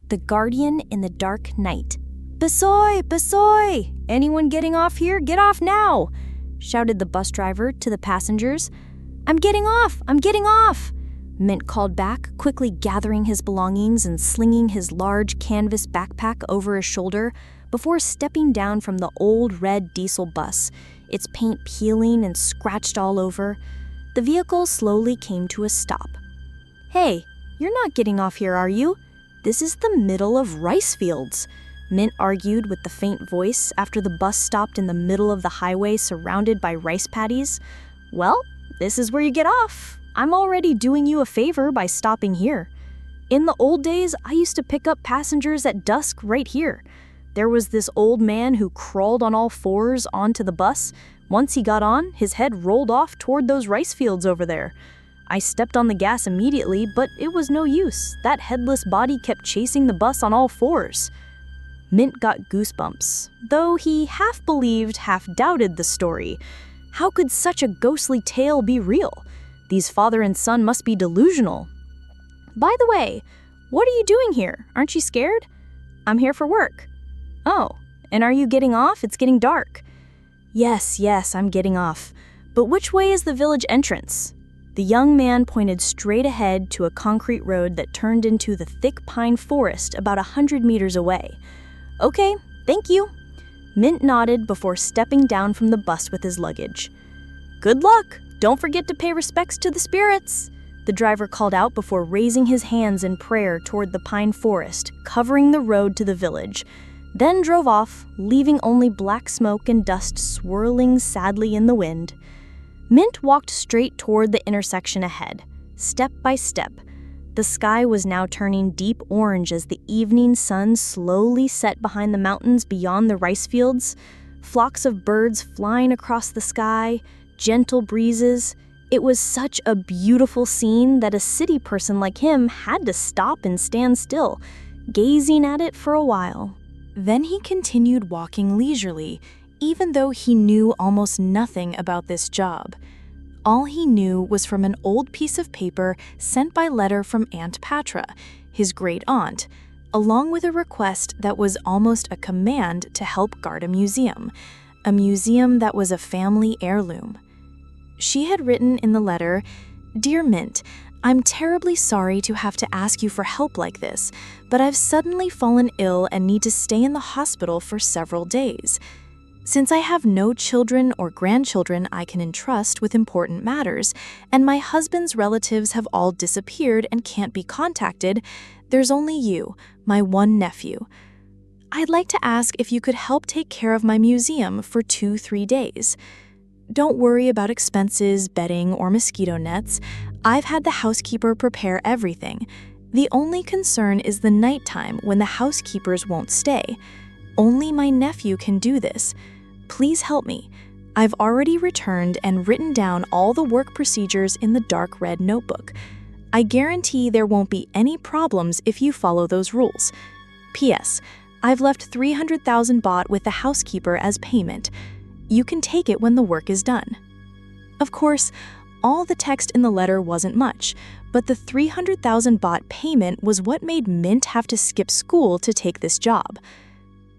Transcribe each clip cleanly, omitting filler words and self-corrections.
The Guardian in the Dark Night. "Besoy! Besoy! Anyone getting off here? Get off now!" shouted the bus driver to the passengers. "I'm getting off! I'm getting off!" Mint called back, quickly gathering his belongings and slinging his large canvas backpack over his shoulder before stepping down from the old red diesel bus, its paint peeling and scratched all over. The vehicle slowly came to a stop. "Hey, you're not getting off here, are you? This is the middle of rice fields," Mint argued with the faint voice after the bus stopped in the middle of the highway surrounded by rice paddies. "Well, this is where you get off. I'm already doing you a favor by stopping here. In the old days, I used to pick up passengers at dusk right here. There was this old man who crawled on all fours onto the bus. Once he got on, his head rolled off toward those rice fields over there. I stepped on the gas immediately, but it was no use. That headless body kept chasing the bus on all fours." Mint got goosebumps, though he half believed, half doubted the story. How could such a ghostly tale be real? These father and son must be delusional. "By the way, what are you doing here? Aren't you scared?" "I'm here for work." "Oh, and are you getting off? It's getting dark." Yes, I'm getting off. But which way is the village entrance?" The young man pointed straight ahead to a concrete road that turned into the thick pine forest about 100 meters away. "Okay, thank you." Mint nodded before stepping down from the bus with his luggage. "Good luck! Don't forget to pay respects to the spirits," the driver called out before raising his hands in prayer toward the pine forest, covering the road to the village, then drove off, leaving only black smoke and dust swirling sadly in the wind. Mint walked straight toward the intersection ahead, step by step. The sky was now turning deep orange as the evening sun slowly set behind the mountains beyond the rice fields. Flocks of birds flying across the sky, gentle breezes. It was such a beautiful scene that a city person like him had to stop and stand still, gazing at it for a while. Then he continued walking leisurely, even though he knew almost nothing about this job. All he knew was from an old piece of paper sent by letter from Aunt Patra, his great-aunt, along with a request that was almost a command to help guard a museum that was a family heirloom. She had written in the letter, "Dear Mint, I'm terribly sorry to have to ask you for help like this, but I've suddenly fallen ill and need to stay in the hospital for several days. Since I have no children or grandchildren I can entrust with important matters, and my husband's relatives have all disappeared and can't be contacted, there's only you, my one nephew. I'd like to ask if you could help take care of my museum for 2-3 days. Don't worry about expenses, bedding, or mosquito nets. I've had the housekeeper prepare everything. The only concern is the nighttime when the housekeepers won't stay. Only my nephew can do this. Please help me. I've already returned and written down all the work procedures in the dark red notebook. I guarantee there won't be any problems if you follow those rules. P.S. I've left 300,000 baht with the housekeeper as payment. You can take it when the work is done." Of course, all the text in the letter wasn't much, but the 300,000 baht payment was what made Mint have to skip school to take this job.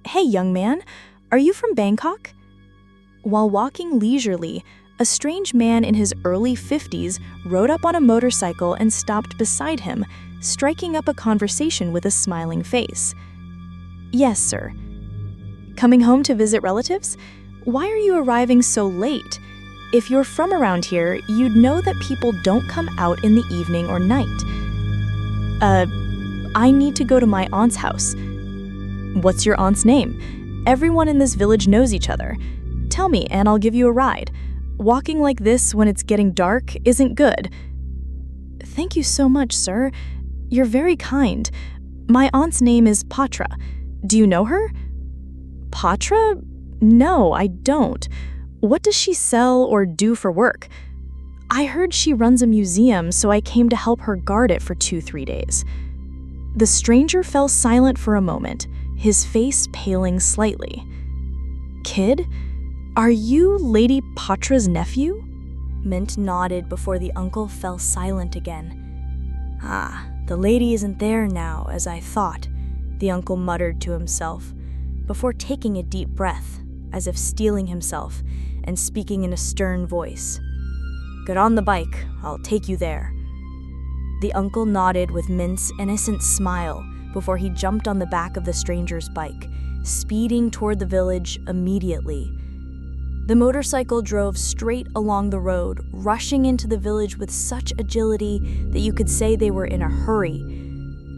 "Hey, young man, are you from Bangkok?" While walking leisurely, a strange man in his early 50s rode up on a motorcycle and stopped beside him, striking up a conversation with a smiling face. "Yes, sir." "Coming home to visit relatives? Why are you arriving so late? If you're from around here, you'd know that people don't come out in the evening or night." I need to go to my aunt's house." "What's your aunt's name? Everyone in this village knows each other. Tell me and I'll give you a ride. Walking like this when it's getting dark isn't good." "Thank you so much, sir. You're very kind. My aunt's name is Patra. Do you know her?" "Patra? No, I don't. What does she sell or do for work?" "I heard she runs a museum, so I came to help her guard it for 2-3 days." The stranger fell silent for a moment, his face paling slightly. "Kid, are you Lady Patra's nephew?" Mint nodded before the uncle fell silent again. "Ah, the lady isn't there now, as I thought. the uncle muttered to himself, before taking a deep breath, as if steeling himself, and speaking in a stern voice. "Get on the bike, I'll take you there." The uncle nodded with Mint's innocent smile before he jumped on the back of the stranger's bike, speeding toward the village immediately. The motorcycle drove straight along the road, rushing into the village with such agility that you could say they were in a hurry.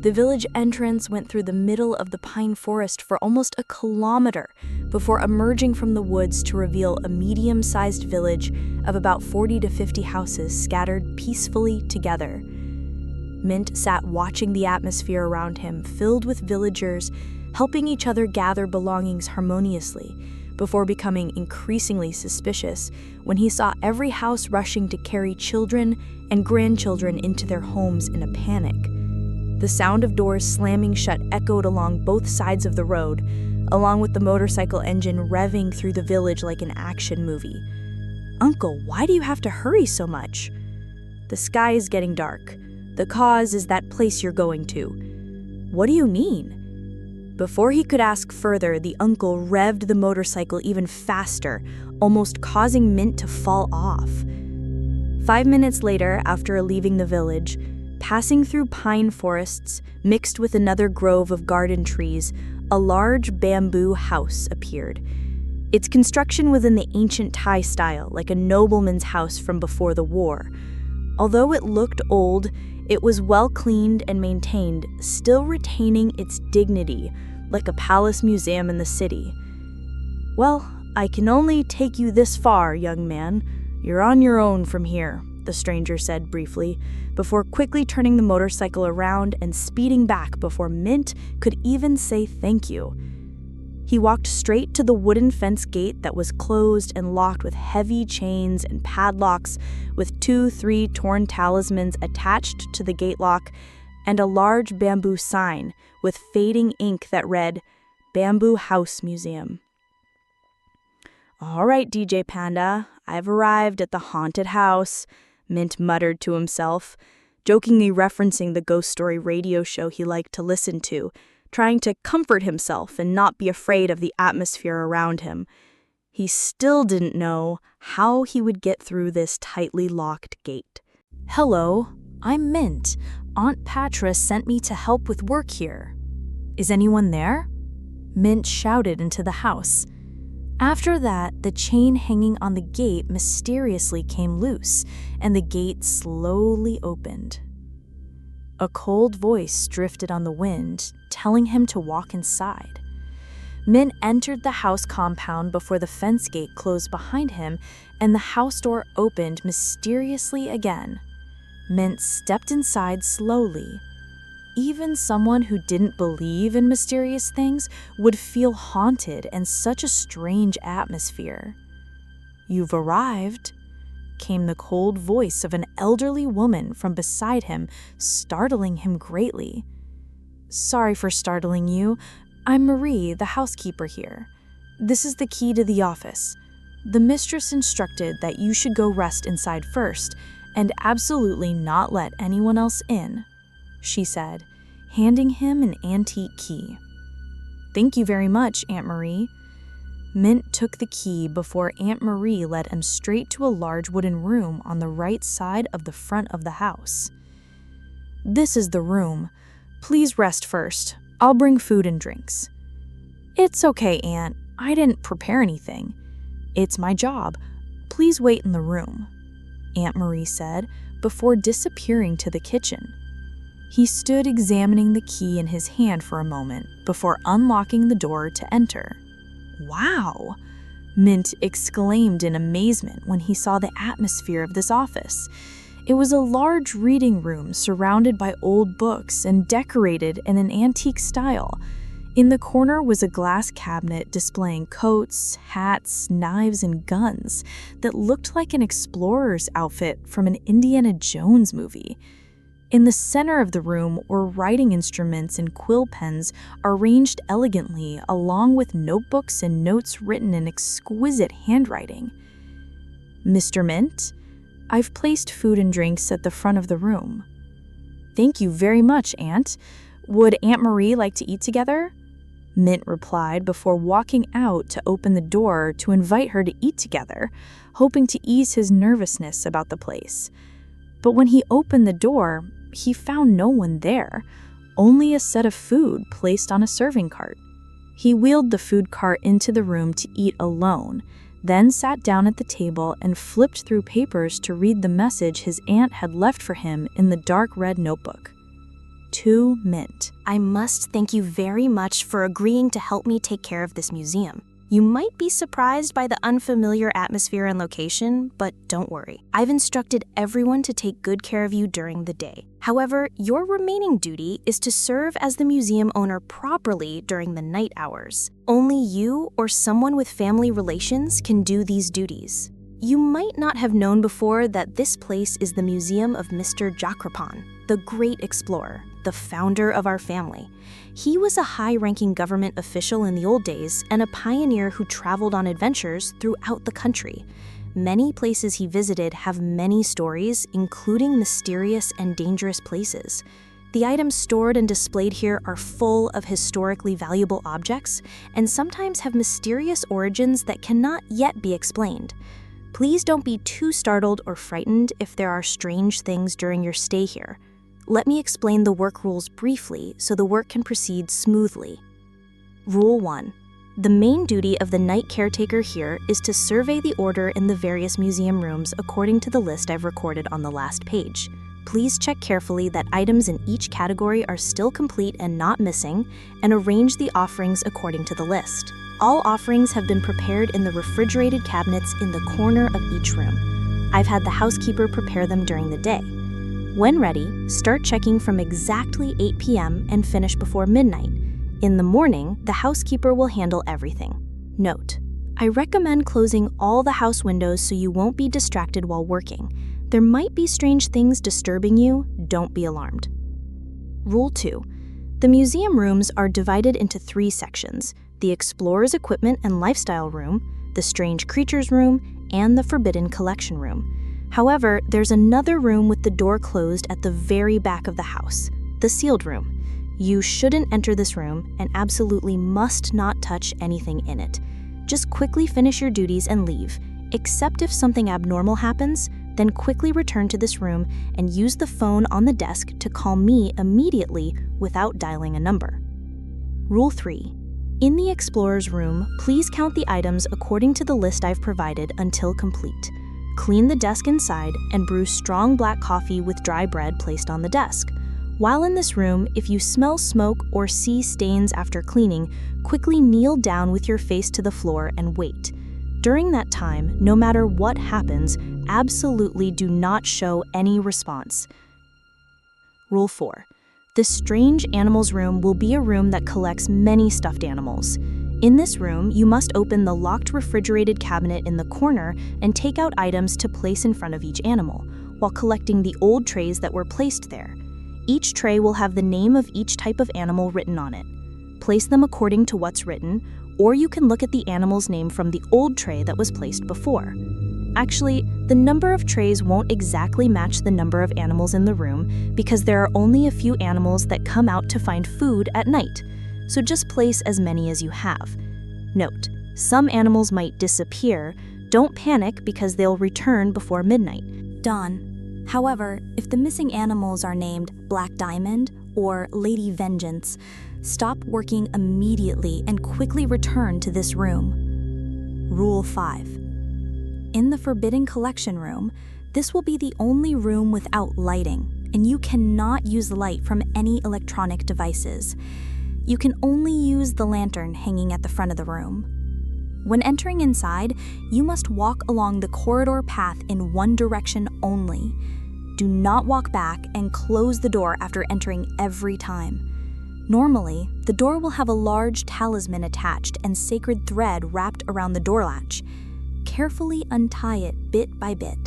The village entrance went through the middle of the pine forest for almost a kilometer before emerging from the woods to reveal a medium-sized village of about 40 to 50 houses scattered peacefully together. Mint sat watching the atmosphere around him, filled with villagers, helping each other gather belongings harmoniously, before becoming increasingly suspicious when he saw every house rushing to carry children and grandchildren into their homes in a panic. The sound of doors slamming shut echoed along both sides of the road, along with the motorcycle engine revving through the village like an action movie. "Uncle, why do you have to hurry so much?" "The sky is getting dark. The cause is that place you're going to." "What do you mean?" Before he could ask further, the uncle revved the motorcycle even faster, almost causing Mint to fall off. 5 minutes later, after leaving the village, passing through pine forests mixed with another grove of garden trees, a large bamboo house appeared. Its construction was in the ancient Thai style, like a nobleman's house from before the war. Although it looked old, it was well cleaned and maintained, still retaining its dignity, like a palace museum in the city. "Well, I can only take you this far, young man. You're on your own from here," the stranger said briefly, before quickly turning the motorcycle around and speeding back before Mint could even say thank you. He walked straight to the wooden fence gate that was closed and locked with heavy chains and padlocks, with 2-3 torn talismans attached to the gate lock, and a large bamboo sign with fading ink that read, "Bamboo House Museum." "All right, DJ Panda, I've arrived at the haunted house," Mint muttered to himself, jokingly referencing the ghost story radio show he liked to listen to, trying to comfort himself and not be afraid of the atmosphere around him. He still didn't know how he would get through this tightly locked gate. "Hello, I'm Mint. Aunt Patra sent me to help with work here. Is anyone there?" Mint shouted into the house. After that, the chain hanging on the gate mysteriously came loose, and the gate slowly opened. A cold voice drifted on the wind, telling him to walk inside. Mint entered the house compound before the fence gate closed behind him, and the house door opened mysteriously again. Mint stepped inside slowly. Even someone who didn't believe in mysterious things would feel haunted in such a strange atmosphere. "You've arrived," came the cold voice of an elderly woman from beside him, startling him greatly. "Sorry for startling you. I'm Marie, the housekeeper here. This is the key to the office. The mistress instructed that you should go rest inside first and absolutely not let anyone else in," she said, handing him an antique key. "Thank you very much, Aunt Marie." Mint took the key before Aunt Marie led him straight to a large wooden room on the right side of the front of the house. "This is the room. Please rest first. I'll bring food and drinks." "It's okay, Aunt. I didn't prepare anything. It's my job. Please wait in the room," Aunt Marie said, before disappearing to the kitchen. He stood examining the key in his hand for a moment before unlocking the door to enter. "Wow!" Mint exclaimed in amazement when he saw the atmosphere of this office. It was a large reading room surrounded by old books and decorated in an antique style. In the corner was a glass cabinet displaying coats, hats, knives, and guns that looked like an explorer's outfit from an Indiana Jones movie. In the center of the room were writing instruments and quill pens arranged elegantly, along with notebooks and notes written in exquisite handwriting. "Mr. Mint, I've placed food and drinks at the front of the room." "Thank you very much, Aunt. Would Aunt Marie like to eat together? Mint replied before walking out to open the door to invite her to eat together, hoping to ease his nervousness about the place. But when he opened the door, he found no one there, only a set of food placed on a serving cart. He wheeled the food cart into the room to eat alone, then sat down at the table and flipped through papers to read the message his aunt had left for him in the dark red notebook. To Mint. I must thank you very much for agreeing to help me take care of this museum. You might be surprised by the unfamiliar atmosphere and location, but don't worry. I've instructed everyone to take good care of you during the day. However, your remaining duty is to serve as the museum owner properly during the night hours. Only you or someone with family relations can do these duties. You might not have known before that this place is the museum of Mr. Jakrapan, the great explorer, the founder of our family. He was a high-ranking government official in the old days and a pioneer who traveled on adventures throughout the country. Many places he visited have many stories, including mysterious and dangerous places. The items stored and displayed here are full of historically valuable objects and sometimes have mysterious origins that cannot yet be explained. Please don't be too startled or frightened if there are strange things during your stay here. Let me explain the work rules briefly so the work can proceed smoothly. Rule 1. The main duty of the night caretaker here is to survey the order in the various museum rooms according to the list I've recorded on the last page. Please check carefully that items in each category are still complete and not missing, and arrange the offerings according to the list. All offerings have been prepared in the refrigerated cabinets in the corner of each room. I've had the housekeeper prepare them during the day. When ready, start checking from exactly 8 p.m. and finish before midnight. In the morning, the housekeeper will handle everything. Note: I recommend closing all the house windows so you won't be distracted while working. There might be strange things disturbing you, don't be alarmed. Rule 2. The museum rooms are divided into 3 sections: the Explorer's Equipment and Lifestyle Room, the Strange Creatures Room, and the Forbidden Collection Room. However, there's another room with the door closed at the very back of the house, the Sealed Room. You shouldn't enter this room and absolutely must not touch anything in it. Just quickly finish your duties and leave, except if something abnormal happens, then quickly return to this room and use the phone on the desk to call me immediately without dialing a number. Rule 3. In the Explorer's Room, please count the items according to the list I've provided until complete. Clean the desk inside and brew strong black coffee with dry bread placed on the desk. While in this room, if you smell smoke or see stains after cleaning, quickly kneel down with your face to the floor and wait. During that time, no matter what happens, absolutely do not show any response. Rule 4. The Strange Animals Room will be a room that collects many stuffed animals. In this room, you must open the locked refrigerated cabinet in the corner and take out items to place in front of each animal, while collecting the old trays that were placed there. Each tray will have the name of each type of animal written on it. Place them according to what's written, or you can look at the animal's name from the old tray that was placed before. Actually, the number of trays won't exactly match the number of animals in the room because there are only a few animals that come out to find food at night, so just place as many as you have. Note: some animals might disappear. Don't panic because they'll return before midnight. Done. However, if the missing animals are named Black Diamond or Lady Vengeance, stop working immediately and quickly return to this room. Rule 5. In the Forbidden Collection Room, this will be the only room without lighting, and you cannot use light from any electronic devices. You can only use the lantern hanging at the front of the room. When entering inside, you must walk along the corridor path in one direction only. Do not walk back and close the door after entering every time. Normally, the door will have a large talisman attached and sacred thread wrapped around the door latch. Carefully untie it bit by bit,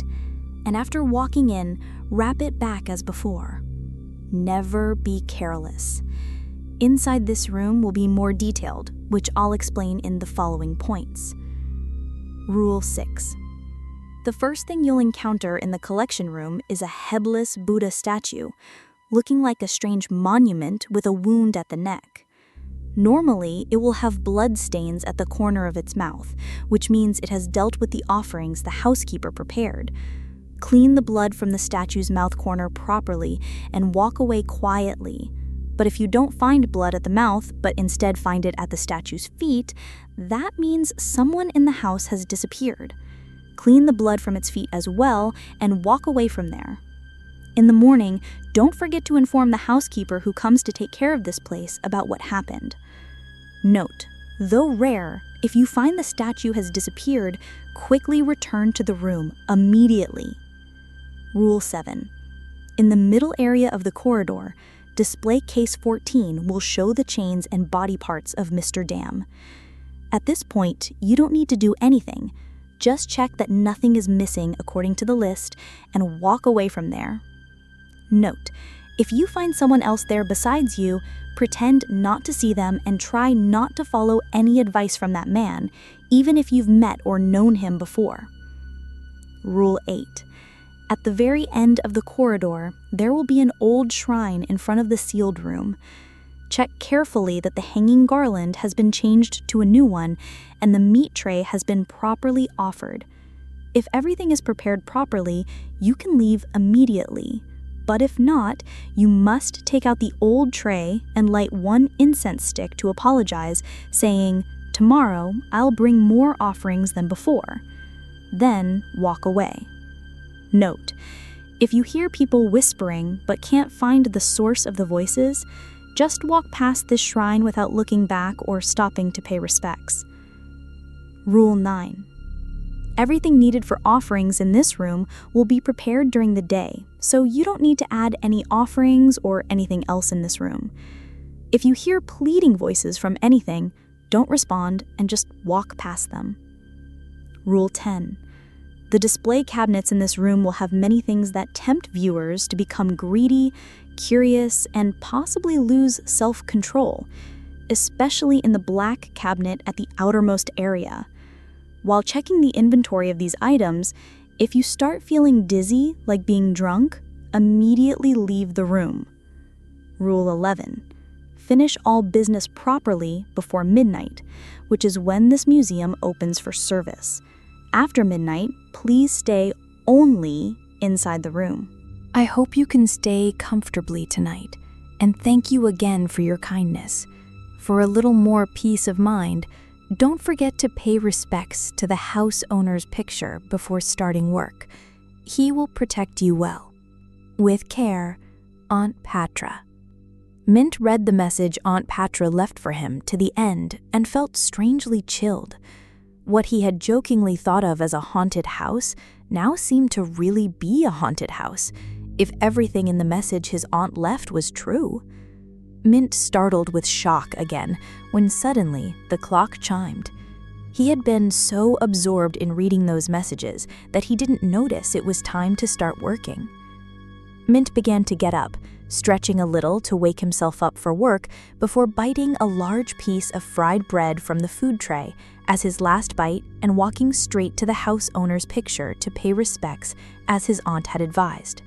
and after walking in, wrap it back as before. Never be careless. Inside this room will be more detailed, which I'll explain in the following points. Rule 6. The first thing you'll encounter in the collection room is a headless Buddha statue. looking like a strange monument with a wound at the neck. Normally, it will have blood stains at the corner of its mouth, which means it has dealt with the offerings the housekeeper prepared. Clean the blood from the statue's mouth corner properly and walk away quietly. But if you don't find blood at the mouth, but instead find it at the statue's feet, that means someone in the house has disappeared. Clean the blood from its feet as well and walk away from there. In the morning, don't forget to inform the housekeeper who comes to take care of this place about what happened. Note, though rare, if you find the statue has disappeared, quickly return to the room immediately. Rule 7. In the middle area of the corridor, display case 14 will show the chains and body parts of Mr. Dam. At this point, you don't need to do anything. Just check that nothing is missing according to the list and walk away from there. Note, if you find someone else there besides you, pretend not to see them and try not to follow any advice from that man, even if you've met or known him before. Rule 8. At the very end of the corridor, there will be an old shrine in front of the sealed room. Check carefully that the hanging garland has been changed to a new one and the meat tray has been properly offered. If everything is prepared properly, you can leave immediately. But if not, you must take out the old tray and light one incense stick to apologize, saying, "Tomorrow I'll bring more offerings than before." Then walk away. Note, if you hear people whispering but can't find the source of the voices, just walk past this shrine without looking back or stopping to pay respects. Rule 9. Everything needed for offerings in this room will be prepared during the day, so you don't need to add any offerings or anything else in this room. If you hear pleading voices from anything, don't respond and just walk past them. Rule 10. The display cabinets in this room will have many things that tempt viewers to become greedy, curious, and possibly lose self-control, especially in the black cabinet at the outermost area. While checking the inventory of these items, if you start feeling dizzy, like being drunk, immediately leave the room. Rule 11. Finish all business properly before midnight, which is when this museum opens for service. After midnight, please stay only inside the room. I hope you can stay comfortably tonight, and thank you again for your kindness. For a little more peace of mind, don't forget to pay respects to the house owner's picture before starting work. He will protect you well. With care, Aunt Patra. Mint read the message Aunt Patra left for him to the end and felt strangely chilled. What he had jokingly thought of as a haunted house now seemed to really be a haunted house, if everything in the message his aunt left was true. Mint startled with shock again when suddenly the clock chimed. He had been so absorbed in reading those messages that he didn't notice it was time to start working. Mint began to get up, stretching a little to wake himself up for work before biting a large piece of fried bread from the food tray as his last bite and walking straight to the house owner's picture to pay respects as his aunt had advised.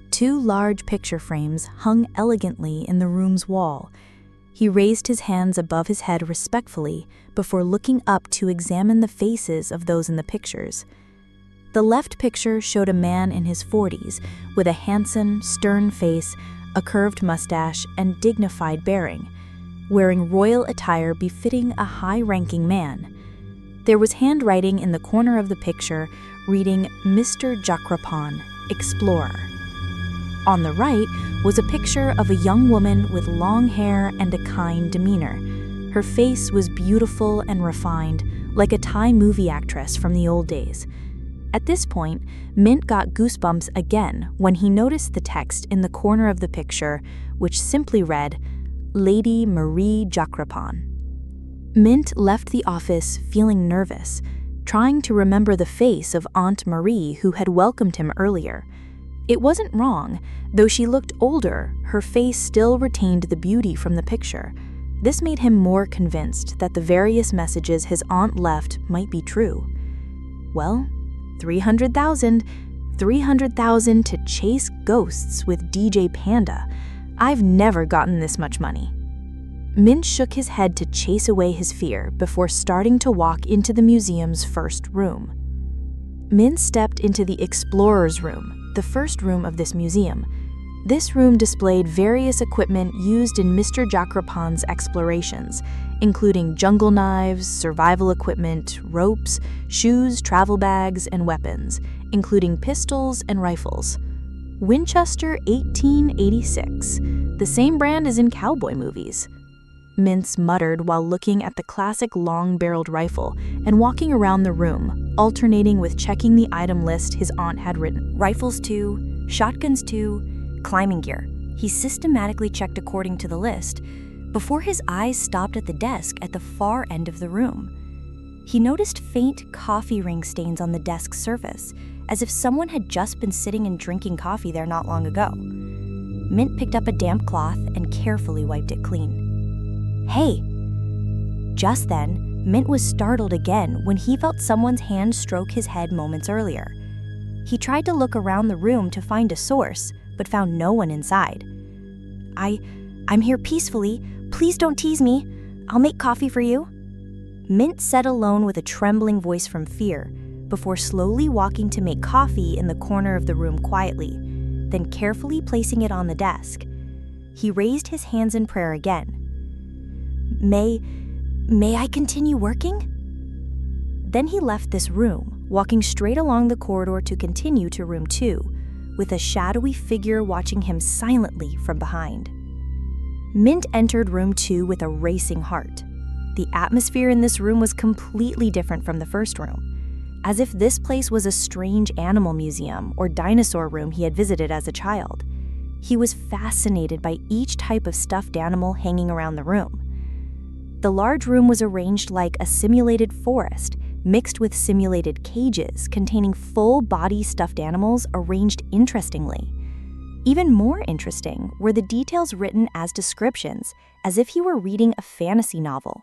2 large picture frames hung elegantly in the room's wall. He raised his hands above his head respectfully before looking up to examine the faces of those in the pictures. The left picture showed a man in his 40s with a handsome, stern face, a curved mustache, and dignified bearing, wearing royal attire befitting a high-ranking man. There was handwriting in the corner of the picture reading Mr. Jakrapan, Explorer. On the right was a picture of a young woman with long hair and a kind demeanor. Her face was beautiful and refined, like a Thai movie actress from the old days. At this point, Mint got goosebumps again when he noticed the text in the corner of the picture, which simply read, Lady Marie Jakrapan. Mint left the office feeling nervous, trying to remember the face of Aunt Marie who had welcomed him earlier. It wasn't wrong. Though she looked older, her face still retained the beauty from the picture. This made him more convinced that the various messages his aunt left might be true. Well, 300,000. $300,000 to chase ghosts with DJ Panda. I've never gotten this much money. Mint shook his head to chase away his fear before starting to walk into the museum's first room. Mint stepped into the Explorer's Room, the first room of this museum. This room displayed various equipment used in Mr. Jakrapan's explorations, including jungle knives, survival equipment, ropes, shoes, travel bags, and weapons, including pistols and rifles. Winchester 1886, the same brand as in cowboy movies. Mintz muttered while looking at the classic long-barreled rifle and walking around the room, alternating with checking the item list his aunt had written. Rifles 2, shotguns 2, climbing gear. He systematically checked according to the list before his eyes stopped at the desk at the far end of the room. He noticed faint coffee ring stains on the desk's surface, as if someone had just been sitting and drinking coffee there not long ago. Mint picked up a damp cloth and carefully wiped it clean. "Hey!" Just then, Mint was startled again when he felt someone's hand stroke his head moments earlier. He tried to look around the room to find a source, but found no one inside. I'm here peacefully. Please don't tease me. I'll make coffee for you." Mint said alone with a trembling voice from fear, before slowly walking to make coffee in the corner of the room quietly, then carefully placing it on the desk. He raised his hands in prayer again. May I continue working?" Then he left this room, walking straight along the corridor to continue to room 2, with a shadowy figure watching him silently from behind. Mint entered room 2 with a racing heart. The atmosphere in this room was completely different from the first room, as if this place was a strange animal museum or dinosaur room he had visited as a child. He was fascinated by each type of stuffed animal hanging around the room. The large room was arranged like a simulated forest, mixed with simulated cages containing full-body stuffed animals arranged interestingly. Even more interesting were the details written as descriptions, as if he were reading a fantasy novel.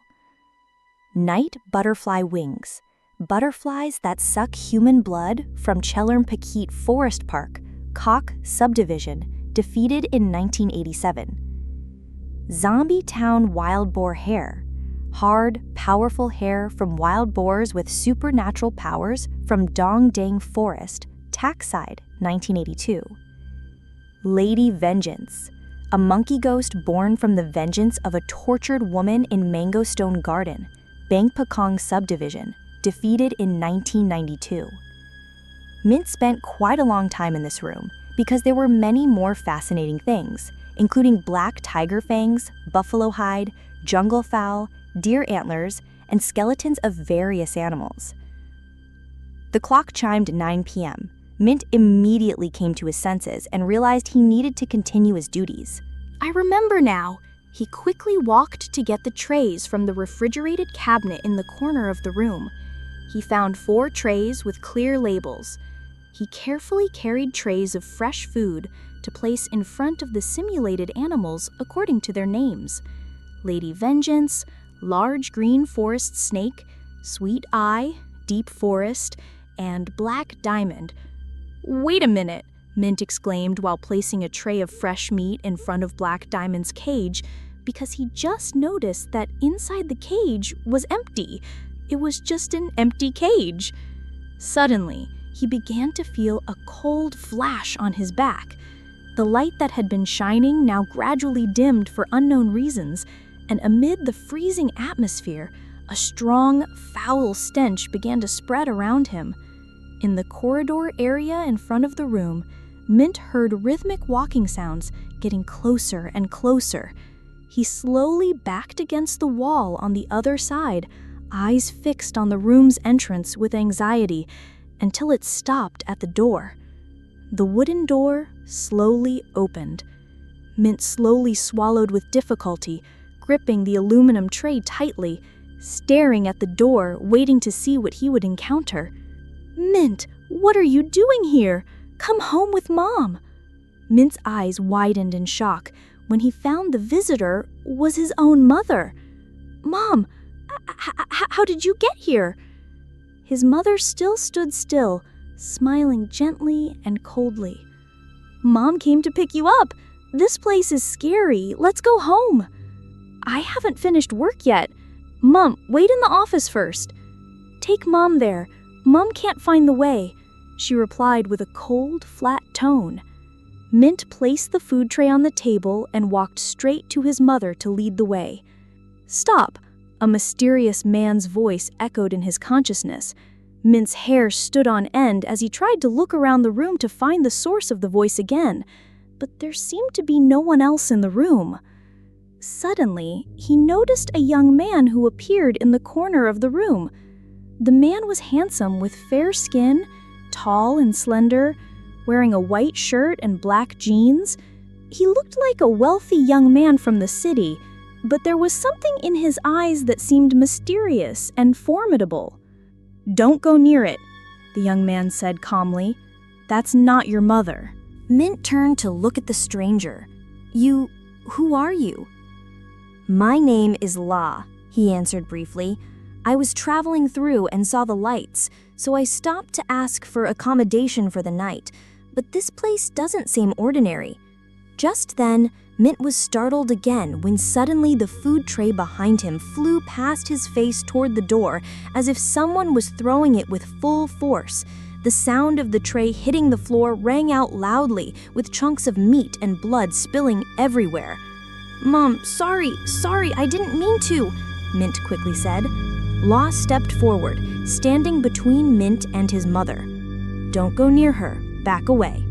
Night butterfly wings, butterflies that suck human blood from Chellerm-Paquette Forest Park, Cock Subdivision, defeated in 1987. Zombie Town wild boar hair, hard, powerful hair from wild boars with supernatural powers from Dong Dang Forest, Tackside, 1982. Lady Vengeance, a monkey ghost born from the vengeance of a tortured woman in Mangostone Garden, Bangpakong Subdivision, defeated in 1992. Mint spent quite a long time in this room because there were many more fascinating things, including black tiger fangs, buffalo hide, jungle fowl, deer antlers, and skeletons of various animals. The clock chimed 9 p.m. Mint immediately came to his senses and realized he needed to continue his duties. "I remember now." He quickly walked to get the trays from the refrigerated cabinet in the corner of the room. He found 4 trays with clear labels. He carefully carried trays of fresh food to place in front of the simulated animals according to their names: Lady Vengeance, Large Green Forest Snake, Sweet Eye, Deep Forest, and Black Diamond. "Wait a minute," Mint exclaimed while placing a tray of fresh meat in front of Black Diamond's cage, because he just noticed that inside the cage was empty. It was just an empty cage. Suddenly, he began to feel a cold flash on his back. The light that had been shining now gradually dimmed for unknown reasons, and amid the freezing atmosphere, a strong, foul stench began to spread around him. In the corridor area in front of the room, Mint heard rhythmic walking sounds getting closer and closer. He slowly backed against the wall on the other side, eyes fixed on the room's entrance with anxiety, until it stopped at the door. The wooden door slowly opened. Mint slowly swallowed with difficulty, gripping the aluminum tray tightly, staring at the door, waiting to see what he would encounter. "Mint, what are you doing here? Come home with Mom." Mint's eyes widened in shock when he found the visitor was his own mother. "Mom, how did you get here?" His mother still stood still, smiling gently and coldly. "Mom came to pick you up. This place is scary. Let's go home." "I haven't finished work yet. Mom, wait in the office first." "Take Mom there. Mom can't find the way," she replied with a cold, flat tone. Mint placed the food tray on the table and walked straight to his mother to lead the way. "Stop!" A mysterious man's voice echoed in his consciousness. Mint's hair stood on end as he tried to look around the room to find the source of the voice again, but there seemed to be no one else in the room. Suddenly, he noticed a young man who appeared in the corner of the room. The man was handsome with fair skin, tall and slender, wearing a white shirt and black jeans. He looked like a wealthy young man from the city, but there was something in his eyes that seemed mysterious and formidable. "Don't go near it," the young man said calmly. "That's not your mother." Mint turned to look at the stranger. Who are you?" "My name is La," he answered briefly. "I was traveling through and saw the lights, so I stopped to ask for accommodation for the night, but this place doesn't seem ordinary." Just then, Mint was startled again when suddenly the food tray behind him flew past his face toward the door as if someone was throwing it with full force. The sound of the tray hitting the floor rang out loudly, with chunks of meat and blood spilling everywhere. "Mom, sorry, I didn't mean to," Mint quickly said. Law stepped forward, standing between Mint and his mother. "Don't go near her. Back away."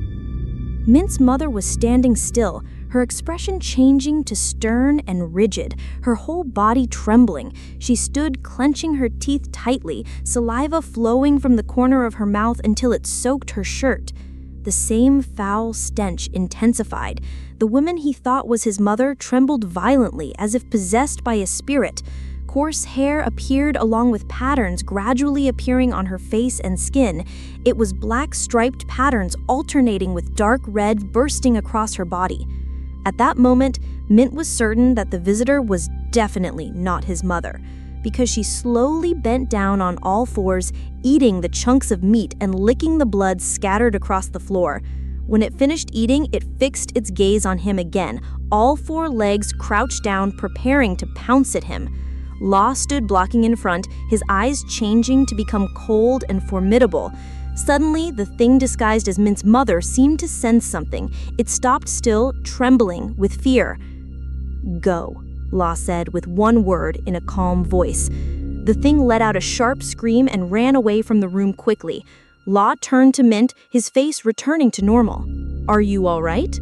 Mint's mother was standing still, her expression changing to stern and rigid, her whole body trembling. She stood clenching her teeth tightly, saliva flowing from the corner of her mouth until it soaked her shirt. The same foul stench intensified. The woman he thought was his mother trembled violently, as if possessed by a spirit. Coarse hair appeared along with patterns gradually appearing on her face and skin. It was black striped patterns alternating with dark red bursting across her body. At that moment, Mint was certain that the visitor was definitely not his mother, because she slowly bent down on all fours, eating the chunks of meat and licking the blood scattered across the floor. When it finished eating, it fixed its gaze on him again, all four legs crouched down, preparing to pounce at him. Law stood blocking in front, his eyes changing to become cold and formidable. Suddenly, the thing disguised as Mint's mother seemed to sense something. It stopped still, trembling with fear. "Go," Law said with one word in a calm voice. The thing let out a sharp scream and ran away from the room quickly. Law turned to Mint, his face returning to normal. "Are you all right?"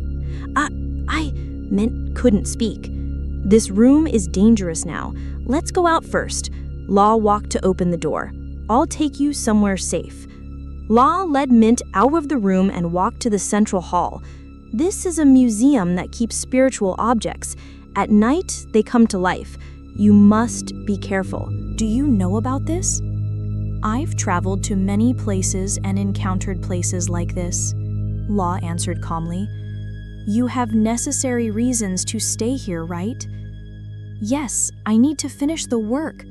Mint couldn't speak. "This room is dangerous now. Let's go out first." Law walked to open the door. "I'll take you somewhere safe." Law led Mint out of the room and walked to the central hall. This is a museum that keeps spiritual objects. At night, they come to life. You must be careful. "Do you know about this?" "I've traveled to many places and encountered places like this," Law answered calmly. "You have necessary reasons to stay here, right?" "Yes, I need to finish the work."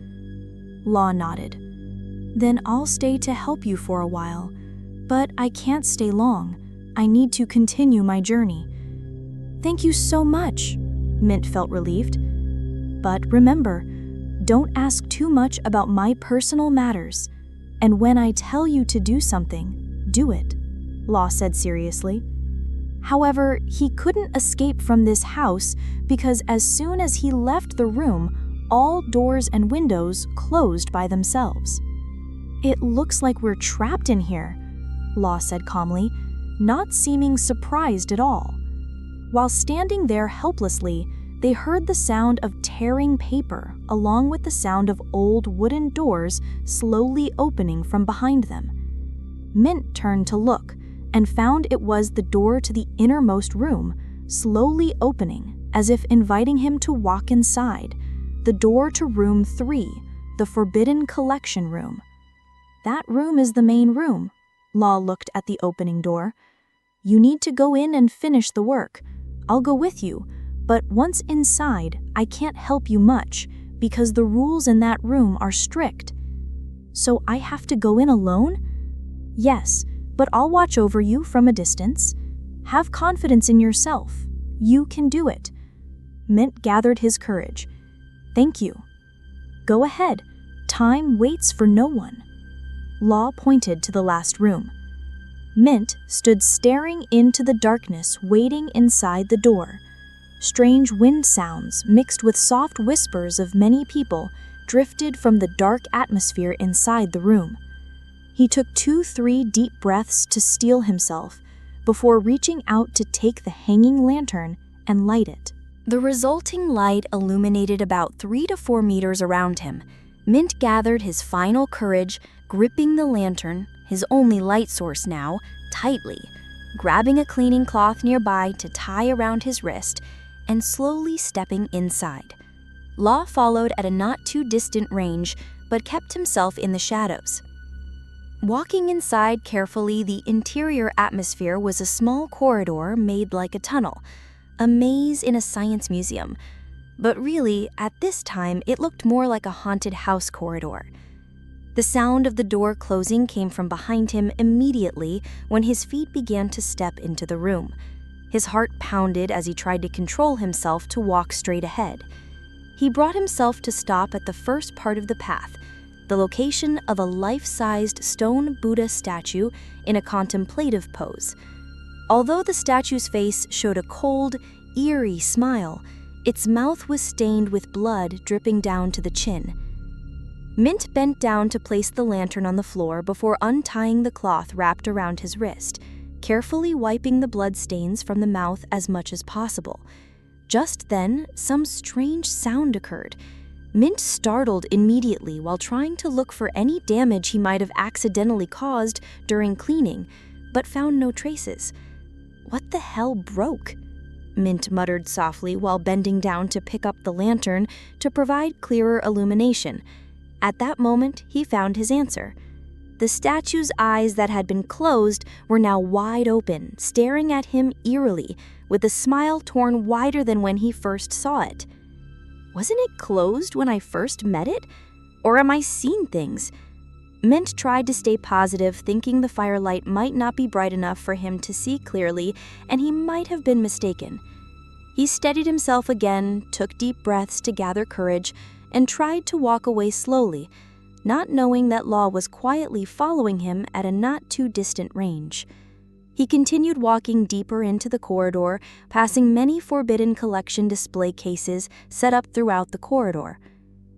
Law nodded. "Then I'll stay to help you for a while. But I can't stay long. I need to continue my journey." "Thank you so much," Mint felt relieved. "But remember, don't ask too much about my personal matters. And when I tell you to do something, do it," Law said seriously. However, he couldn't escape from this house because as soon as he left the room, all doors and windows closed by themselves. "It looks like we're trapped in here," Law said calmly, not seeming surprised at all. While standing there helplessly, they heard the sound of tearing paper along with the sound of old wooden doors slowly opening from behind them. Mint turned to look and found it was the door to the innermost room, slowly opening as if inviting him to walk inside, the door to room 3, the forbidden collection room. "That room is the main room." Law looked at the opening door. "You need to go in and finish the work. I'll go with you, but once inside, I can't help you much because the rules in that room are strict." "So I have to go in alone?" "Yes, but I'll watch over you from a distance. Have confidence in yourself. You can do it." Mint gathered his courage. "Thank you. Go ahead. Time waits for no one." Law pointed to the last room. Mint stood staring into the darkness, waiting inside the door. Strange wind sounds, mixed with soft whispers of many people, drifted from the dark atmosphere inside the room. He took 2-3 deep breaths to steel himself before reaching out to take the hanging lantern and light it. The resulting light illuminated about 3 to 4 meters around him. Mint gathered his final courage, gripping the lantern, his only light source now, tightly, grabbing a cleaning cloth nearby to tie around his wrist, and slowly stepping inside. Law followed at a not-too-distant range, but kept himself in the shadows. Walking inside carefully, the interior atmosphere was a small corridor made like a tunnel, a maze in a science museum. But really, at this time, it looked more like a haunted house corridor. The sound of the door closing came from behind him immediately when his feet began to step into the room. His heart pounded as he tried to control himself to walk straight ahead. He brought himself to stop at the first part of the path, the location of a life-sized stone Buddha statue in a contemplative pose. Although the statue's face showed a cold, eerie smile, its mouth was stained with blood dripping down to the chin. Mint bent down to place the lantern on the floor before untying the cloth wrapped around his wrist, carefully wiping the blood stains from the mouth as much as possible. Just then, some strange sound occurred. Mint startled immediately while trying to look for any damage he might have accidentally caused during cleaning, but found no traces. "What the hell broke?" Mint muttered softly while bending down to pick up the lantern to provide clearer illumination. At that moment, he found his answer. The statue's eyes that had been closed were now wide open, staring at him eerily, with a smile torn wider than when he first saw it. Wasn't it closed when I first met it? Or am I seeing things? Mint tried to stay positive, thinking the firelight might not be bright enough for him to see clearly, and he might have been mistaken. He steadied himself again, took deep breaths to gather courage, and tried to walk away slowly, not knowing that Law was quietly following him at a not-too-distant range. He continued walking deeper into the corridor, passing many forbidden collection display cases set up throughout the corridor.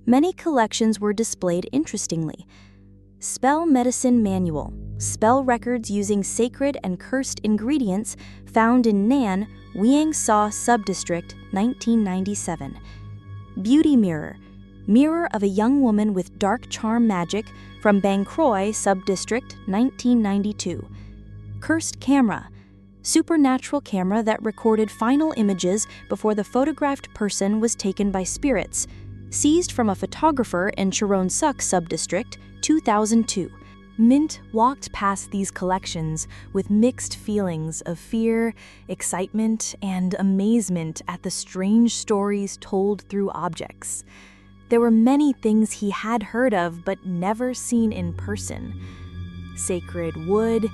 Many collections were displayed interestingly. Spell Medicine Manual, spell records using sacred and cursed ingredients found in Nan, Wiang-Sa Subdistrict, 1997. Beauty Mirror, mirror of a young woman with dark charm magic from Bang Kroi Subdistrict, 1992. Cursed Camera, supernatural camera that recorded final images before the photographed person was taken by spirits, seized from a photographer in Charon Suk Subdistrict, 2002. Mint walked past these collections with mixed feelings of fear, excitement, and amazement at the strange stories told through objects. There were many things he had heard of but never seen in person. Sacred wood,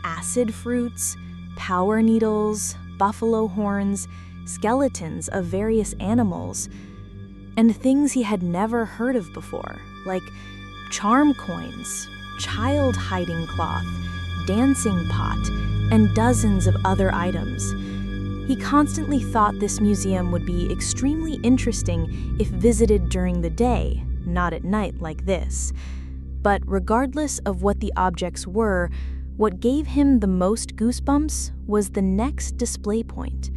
acid fruits, power needles, buffalo horns, skeletons of various animals, and things he had never heard of before, like charm coins, child hiding cloth, dancing pot, and dozens of other items. He constantly thought this museum would be extremely interesting if visited during the day, not at night like this. But regardless of what the objects were, what gave him the most goosebumps was the next display point.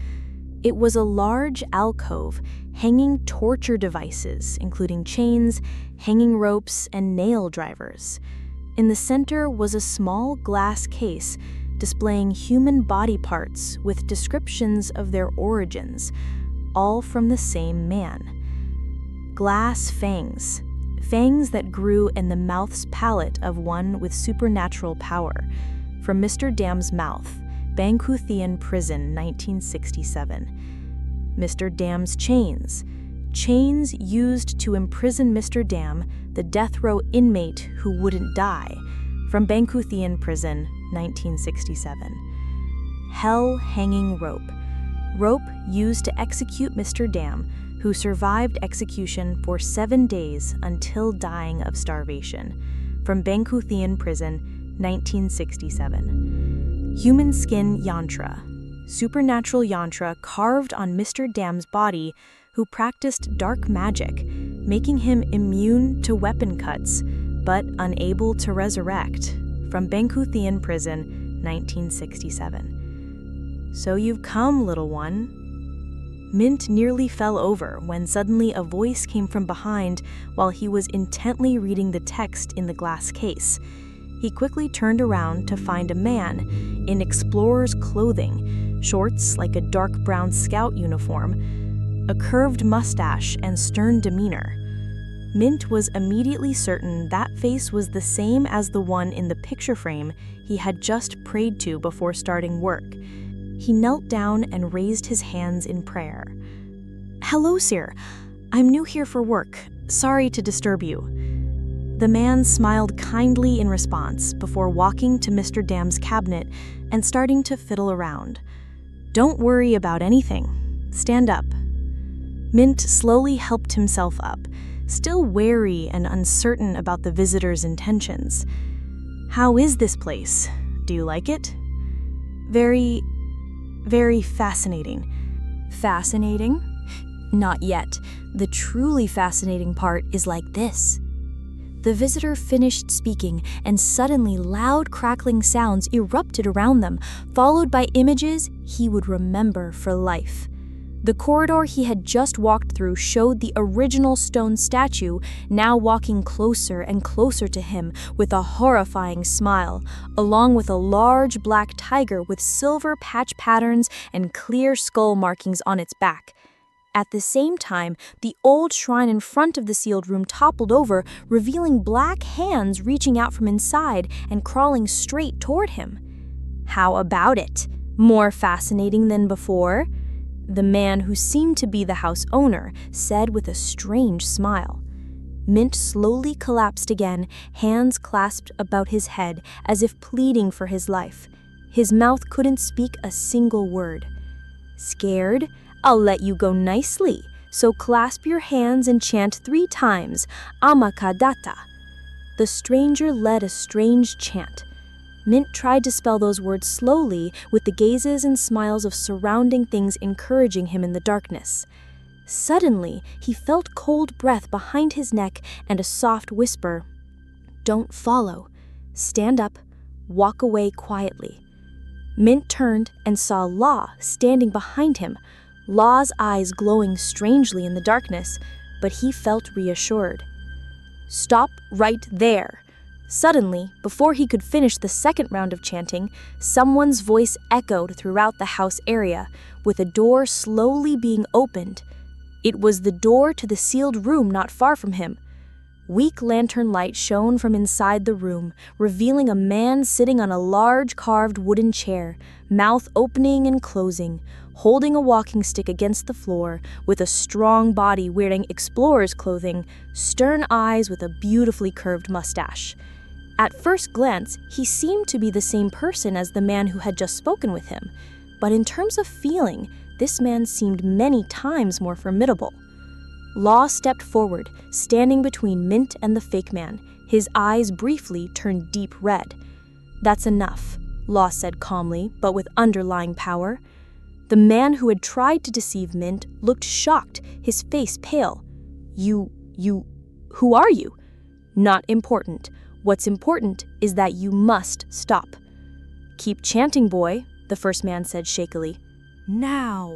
It was a large alcove hanging torture devices, including chains, hanging ropes, and nail drivers. In the center was a small glass case displaying human body parts with descriptions of their origins, all from the same man. Glass fangs, fangs that grew in the mouth's palate of one with supernatural power, from Mr. Dam's mouth, Bangkuthian Prison, 1967. Mr. Dam's chains, chains used to imprison Mr. Dam, the death row inmate who wouldn't die, from Bangkuthian Prison, 1967. Hell hanging rope. Rope used to execute Mr. Dam, who survived execution for 7 days until dying of starvation. From Bangkuthian Prison, 1967. Human skin yantra. Supernatural yantra carved on Mr. Dam's body, who practiced dark magic, making him immune to weapon cuts, but unable to resurrect. From Bangkuthian Prison, 1967. So you've come, little one. Mint nearly fell over when suddenly a voice came from behind while he was intently reading the text in the glass case. He quickly turned around to find a man in explorer's clothing, shorts like a dark brown scout uniform, a curved mustache and stern demeanor. Mint was immediately certain that face was the same as the one in the picture frame he had just prayed to before starting work. He knelt down and raised his hands in prayer. "Hello, sir. I'm new here for work. Sorry to disturb you." The man smiled kindly in response before walking to Mr. Dam's cabinet and starting to fiddle around. "Don't worry about anything. Stand up." Mint slowly helped himself up, still wary and uncertain about the visitor's intentions. "How is this place? Do you like it?" Very fascinating." Fascinating? Not yet. The truly fascinating part is like this. The visitor finished speaking, and suddenly loud crackling sounds erupted around them, followed by images he would remember for life. The corridor he had just walked through showed the original stone statue now walking closer and closer to him with a horrifying smile, along with a large black tiger with silver patch patterns and clear skull markings on its back. At the same time, the old shrine in front of the sealed room toppled over, revealing black hands reaching out from inside and crawling straight toward him. How about it? More fascinating than before? The man, who seemed to be the house owner, said with a strange smile. Mint slowly collapsed again, hands clasped about his head as if pleading for his life. His mouth couldn't speak a single word. "Scared? I'll let you go nicely. So clasp your hands and chant 3 times, Amakadatta." The stranger led a strange chant. Mint tried to spell those words slowly, with the gazes and smiles of surrounding things encouraging him in the darkness. Suddenly, he felt cold breath behind his neck and a soft whisper. "Don't follow. Stand up. Walk away quietly." Mint turned and saw Law standing behind him, Law's eyes glowing strangely in the darkness, but he felt reassured. "Stop right there." Suddenly, before he could finish the second round of chanting, someone's voice echoed throughout the house area, with a door slowly being opened. It was the door to the sealed room not far from him. Weak lantern light shone from inside the room, revealing a man sitting on a large carved wooden chair, mouth opening and closing, holding a walking stick against the floor, with a strong body wearing explorer's clothing, stern eyes with a beautifully curved mustache. At first glance, he seemed to be the same person as the man who had just spoken with him, but in terms of feeling, this man seemed many times more formidable. Law stepped forward, standing between Mint and the fake man, his eyes briefly turned deep red. "That's enough," Law said calmly, but with underlying power. The man who had tried to deceive Mint looked shocked, his face pale. Who are you?" "Not important. What's important is that you must stop." "Keep chanting, boy," the first man said shakily. "Now."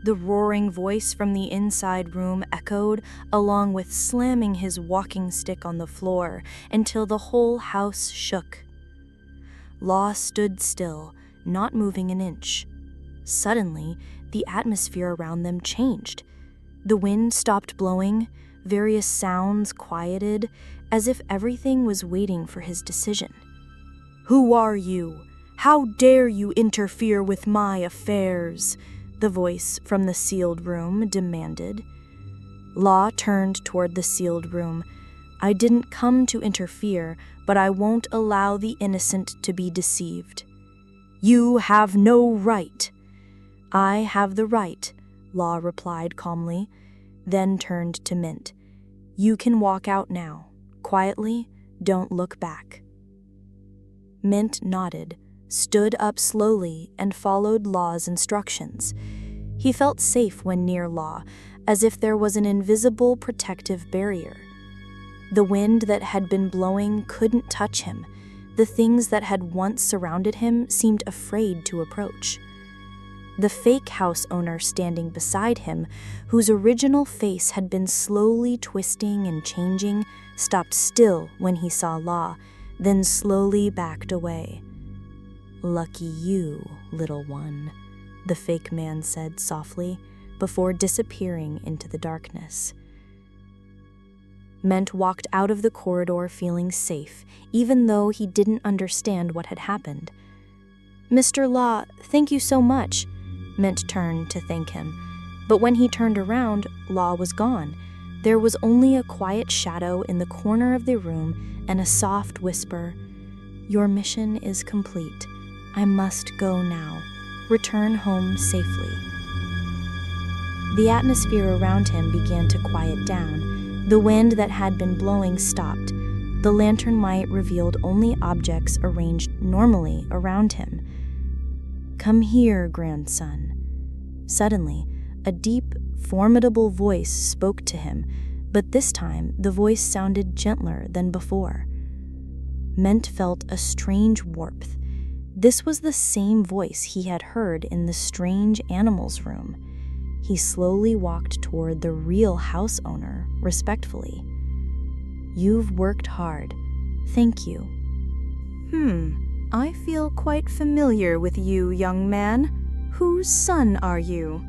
The roaring voice from the inside room echoed, along with slamming his walking stick on the floor until the whole house shook. Law stood still, not moving an inch. Suddenly, the atmosphere around them changed. The wind stopped blowing, various sounds quieted, as if everything was waiting for his decision. "Who are you? How dare you interfere with my affairs?" the voice from the sealed room demanded. Law turned toward the sealed room. I didn't come to interfere, but I won't allow the innocent to be deceived. You have no right. I have the right, Law replied calmly, then turned to Mint. You can walk out now. Quietly, don't look back. Mint nodded, stood up slowly, and followed Law's instructions. He felt safe when near Law, as if there was an invisible protective barrier. The wind that had been blowing couldn't touch him. The things that had once surrounded him seemed afraid to approach. The fake house owner standing beside him, whose original face had been slowly twisting and changing, stopped still when he saw Law, then slowly backed away. Lucky you, little one, the fake man said softly, before disappearing into the darkness. Mint walked out of the corridor feeling safe, even though he didn't understand what had happened. Mr. Law, thank you so much. Mint turned to thank him, but when he turned around, Law was gone. There was only a quiet shadow in the corner of the room and a soft whisper, Your mission is complete. I must go now. Return home safely. The atmosphere around him began to quiet down. The wind that had been blowing stopped. The lantern light revealed only objects arranged normally around him. Come here, grandson. Suddenly, a deep, formidable voice spoke to him, but this time the voice sounded gentler than before. Mint felt a strange warmth. This was the same voice he had heard in the strange animals room. He slowly walked toward the real house owner, respectfully. You've worked hard. Thank you. I feel quite familiar with you, young man. Whose son are you?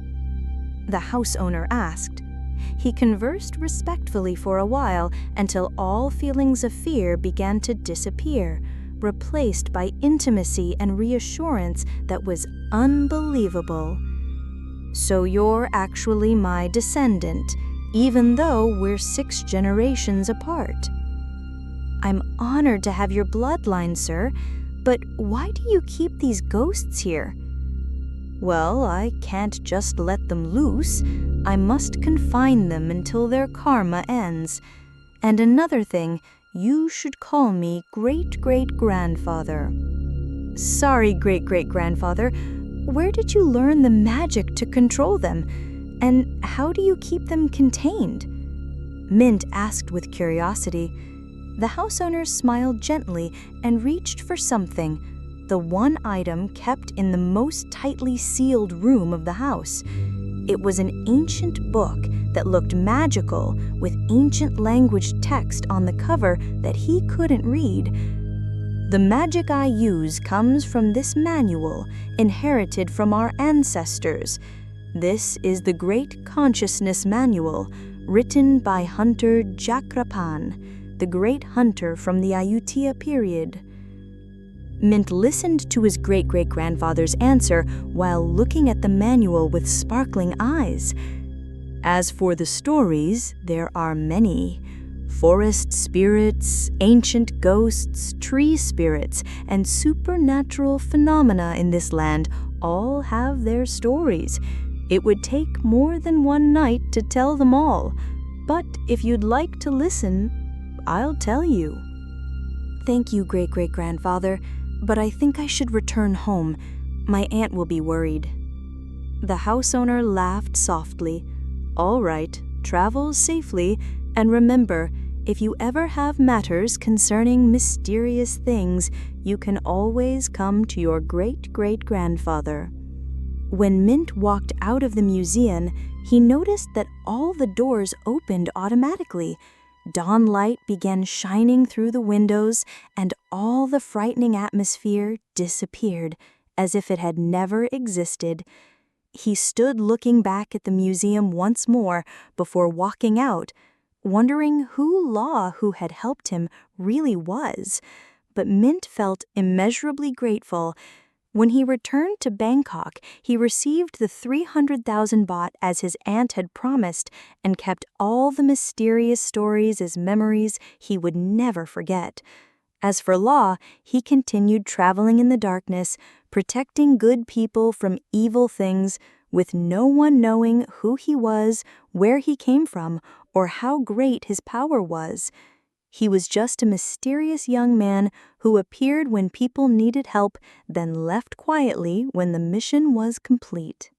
The house owner asked. He conversed respectfully for a while until all feelings of fear began to disappear, replaced by intimacy and reassurance that was unbelievable. So you're actually my descendant, even though we're 6 generations apart. I'm honored to have your bloodline, sir, but why do you keep these ghosts here? Well, I can't just let them loose. I must confine them until their karma ends. And another thing, you should call me great-great-grandfather. Sorry, great-great-grandfather. Where did you learn the magic to control them? And how do you keep them contained? Mint asked with curiosity. The house owner smiled gently and reached for something, the one item kept in the most tightly sealed room of the house. It was an ancient book that looked magical, with ancient language text on the cover that he couldn't read. The magic I use comes from this manual, inherited from our ancestors. This is the Great Consciousness Manual, written by Hunter Jakrapan, the great hunter from the Ayutthaya period. Mint listened to his great-great-grandfather's answer while looking at the manual with sparkling eyes. As for the stories, there are many. Forest spirits, ancient ghosts, tree spirits, and supernatural phenomena in this land all have their stories. It would take more than one night to tell them all, but if you'd like to listen, I'll tell you. Thank you, great-great-grandfather, but I think I should return home. My aunt will be worried. The house owner laughed softly. All right, travel safely, and remember, if you ever have matters concerning mysterious things, you can always come to your great-great-grandfather. When Mint walked out of the museum, he noticed that all the doors opened automatically. Dawn light began shining through the windows, and all the frightening atmosphere disappeared, as if it had never existed. He stood looking back at the museum once more before walking out, wondering who Law, who had helped him, really was. But Mint felt immeasurably grateful. When he returned to Bangkok, he received the 300,000 baht as his aunt had promised and kept all the mysterious stories as memories he would never forget. As for Law, he continued traveling in the darkness, protecting good people from evil things, with no one knowing who he was, where he came from, or how great his power was. He was just a mysterious young man who appeared when people needed help, then left quietly when the mission was complete.